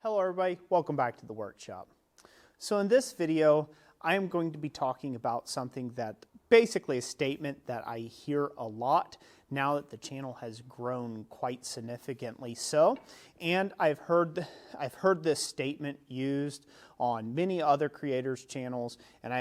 Hello everybody, welcome back to the workshop. So in this video, I am going to be talking about something that basically a statement that I hear a lot now that the channel has grown quite significantly so. And I've heard this statement used on many other creators' channels, and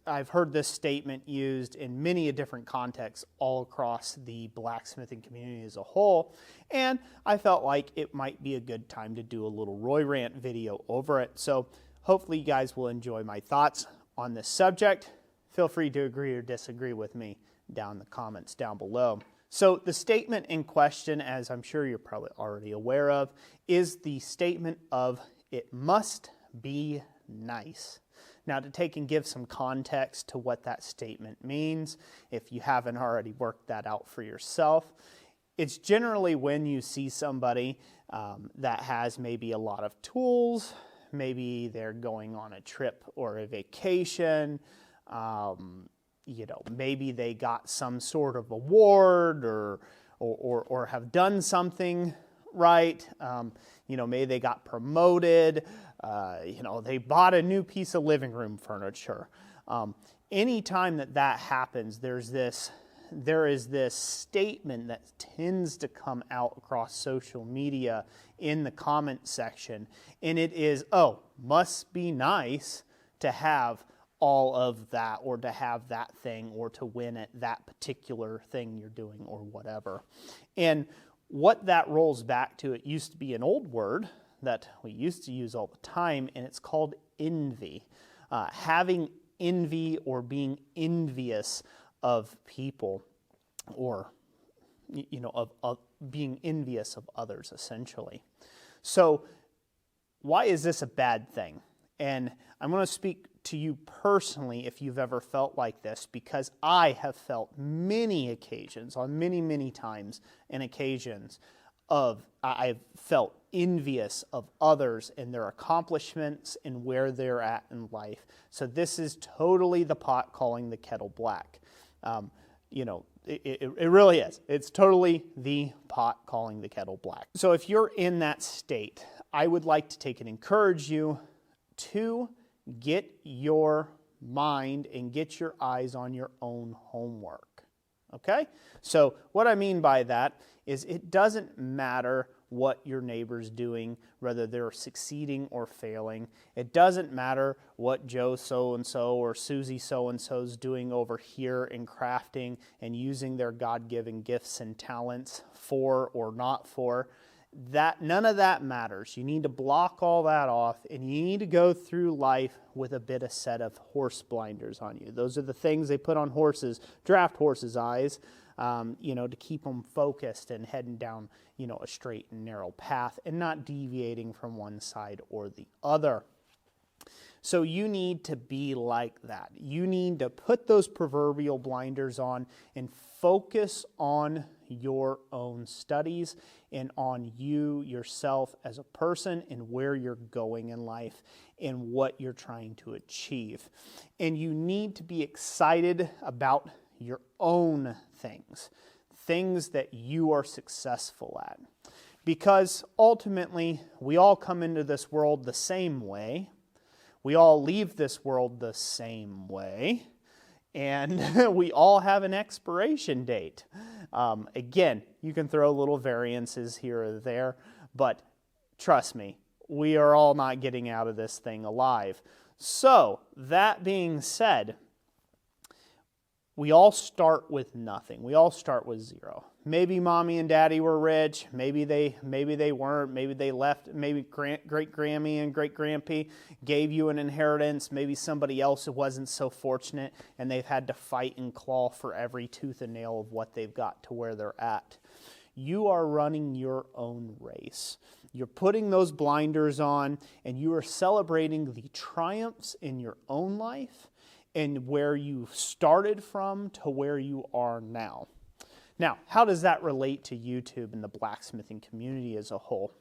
I've heard this statement used in many different contexts all across the blacksmithing community as a whole, and I felt like it might be a good time to do a little Roy Rant video over it. So hopefully you guys will enjoy my thoughts on this subject. Feel free to agree or disagree with me down in the comments down below. So the statement in question, as I'm sure you're probably already aware of, is the statement of "it must be nice." Now, to take and give some context to what that statement means, if you haven't already worked that out for yourself, it's generally when you see somebody that has maybe a lot of tools, maybe they're going on a trip or a vacation, maybe they got some sort of award or have done something right. Maybe they got promoted. They bought a new piece of living room furniture. Anytime that happens, there is this statement that tends to come out across social media in the comment section, and it is, "Oh, must be nice to have all of that, or to have that thing, or to win at that particular thing you're doing, or whatever." And what that rolls back to, it used to be an old word that we used to use all the time, and it's called envy. Having envy or being envious of people, or of being envious of others, essentially. So why is this a bad thing? And I'm going to speak to you personally if you've ever felt like this, because I have felt many occasions, on many times and occasions, I've felt envious of others and their accomplishments and where they're at in life. So this is totally the pot calling the kettle black. It really is. It's totally the pot calling the kettle black. So if you're in that state, I would like to take and encourage you to get your mind and get your eyes on your own homework. Okay? So what I mean by that is it doesn't matter what your neighbor's doing, whether they're succeeding or failing. It doesn't matter what Joe so-and-so or Susie so-and-so's doing over here in crafting and using their God-given gifts and talents for or not for. None of that matters. You need to block all that off, and you need to go through life with a set of horse blinders on you. Those are the things they put on horses, draft horses' eyes, to keep them focused and heading down, a straight and narrow path and not deviating from one side or the other. So you need to be like that. You need to put those proverbial blinders on and focus on your own studies and on you yourself as a person and where you're going in life and what you're trying to achieve. And you need to be excited about your own things that you are successful at. Because ultimately, we all come into this world the same way. We all leave this world the same way, and we all have an expiration date. Again, you can throw little variances here or there, but trust me, we are all not getting out of this thing alive. So, that being said, we all start with nothing. We all start with zero. Maybe mommy and daddy were rich. Maybe they weren't. Maybe they left. Maybe great-grammy and great-grandpa gave you an inheritance. Maybe somebody else wasn't so fortunate, and they've had to fight and claw for every tooth and nail of what they've got to where they're at. You are running your own race. You're putting those blinders on, and you are celebrating the triumphs in your own life and where you started from to where you are now. Now, how does that relate to YouTube and the blacksmithing community as a whole?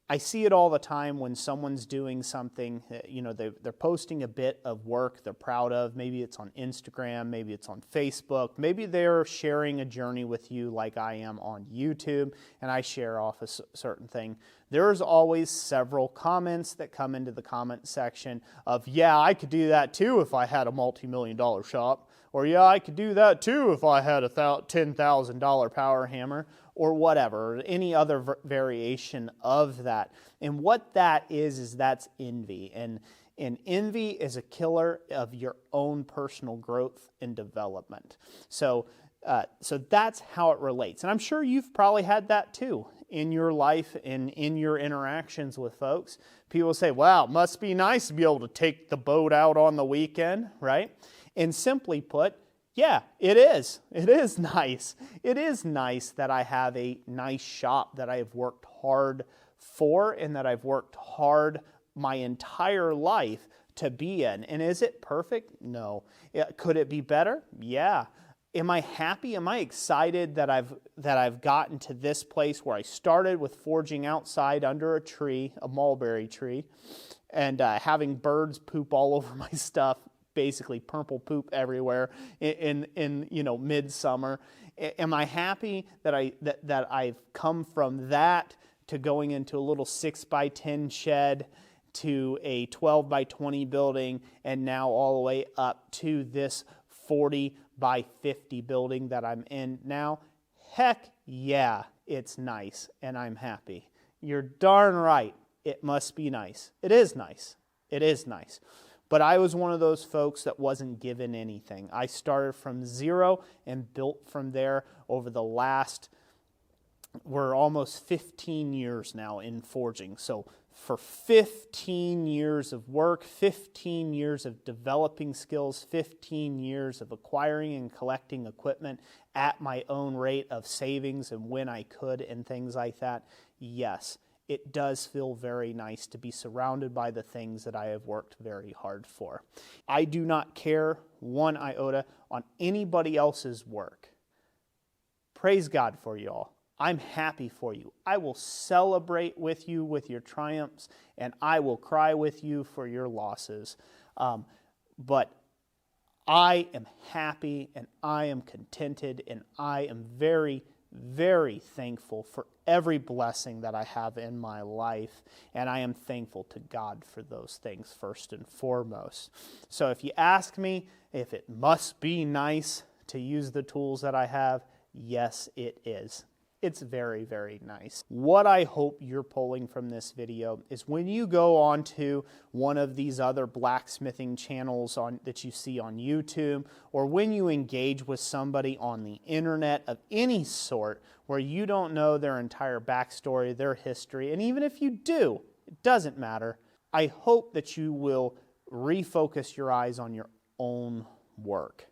I see it all the time when someone's doing something, you know, they're posting a bit of work they're proud of. Maybe it's on Instagram, maybe it's on Facebook, maybe they're sharing a journey with you like I am on YouTube, and I share off a certain thing. There's always several comments that come into the comment section of, yeah, I could do that too if I had a multi-million-dollar shop, or yeah, I could do that too if I had a $10,000 power hammer, or whatever, or any other variation of that. And what that is that's envy. And envy is a killer of your own personal growth and development. So that's how it relates. And I'm sure you've probably had that too in your life and in your interactions with folks. People say, wow, it must be nice to be able to take the boat out on the weekend, right? And simply put, yeah, it is. It is nice. It is nice that I have a nice shop that I have worked hard for and that I've worked hard my entire life to be in. And is it perfect? No. Could it be better? Yeah. Am I happy? Am I excited that I've gotten to this place where I started with forging outside under a tree, a mulberry tree, and having birds poop all over my stuff? Basically purple poop everywhere in you know, midsummer. Am I happy that I've come from that to going into a little 6x10 shed to a 12x20 building and now all the way up to this 40x50 building that I'm in now? Heck yeah, it's nice and I'm happy. You're darn right. It must be nice. It is nice. It is nice. But I was one of those folks that wasn't given anything. I started from zero and built from there over the last, we're almost 15 years now in forging. So for 15 years of work, 15 years of developing skills, 15 years of acquiring and collecting equipment at my own rate of savings and when I could and things like that, yes, it does feel very nice to be surrounded by the things that I have worked very hard for. I do not care one iota on anybody else's work. Praise God for you all. I'm happy for you. I will celebrate with you with your triumphs, and I will cry with you for your losses. But I am happy, and I am contented, and I am very, very thankful for every blessing that I have in my life, and I am thankful to God for those things first and foremost. So if you ask me if it must be nice to use the tools that I have, yes, it is. It's very, very nice. What I hope you're pulling from this video is when you go onto one of these other blacksmithing channels that you see on YouTube, or when you engage with somebody on the internet of any sort where you don't know their entire backstory, their history, and even if you do, it doesn't matter. I hope that you will refocus your eyes on your own work.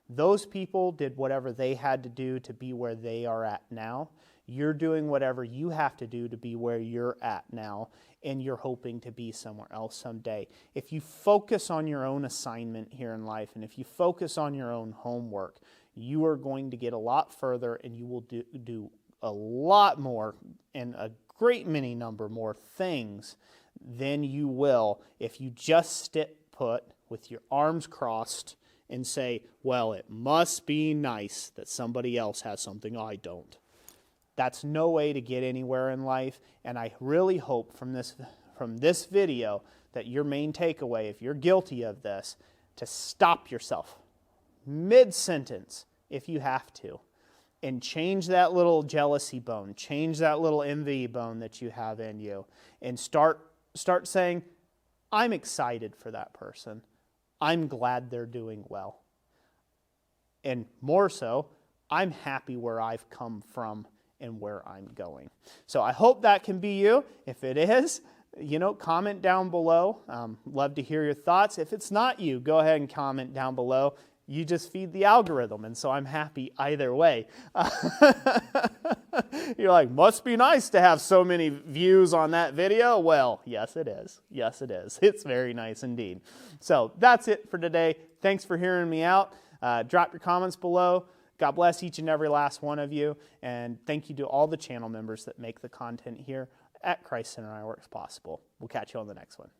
Those people did whatever they had to do to be where they are at now. You're doing whatever you have to do to be where you're at now, and you're hoping to be somewhere else someday. If you focus on your own assignment here in life, and if you focus on your own homework, you are going to get a lot further, and you will do a lot more and a great many number more things than you will if you just sit put with your arms crossed and say, well, it must be nice that somebody else has something I don't. That's no way to get anywhere in life, and I really hope from this video that your main takeaway, if you're guilty of this, to stop yourself mid-sentence if you have to, and change that little jealousy bone, change that little envy bone that you have in you, and start saying, I'm excited for that person. I'm glad they're doing well. And more so, I'm happy where I've come from and where I'm going. So I hope that can be you. If it is, comment down below. Love to hear your thoughts. If it's not you, go ahead and comment down below. You just feed the algorithm, and so I'm happy either way. You're like, must be nice to have so many views on that video. Well, yes, it is. Yes, it is. It's very nice indeed. So that's it for today. Thanks for hearing me out. Drop your comments below. God bless each and every last one of you. And thank you to all the channel members that make the content here at Christ Center Ironworks possible. We'll catch you on the next one.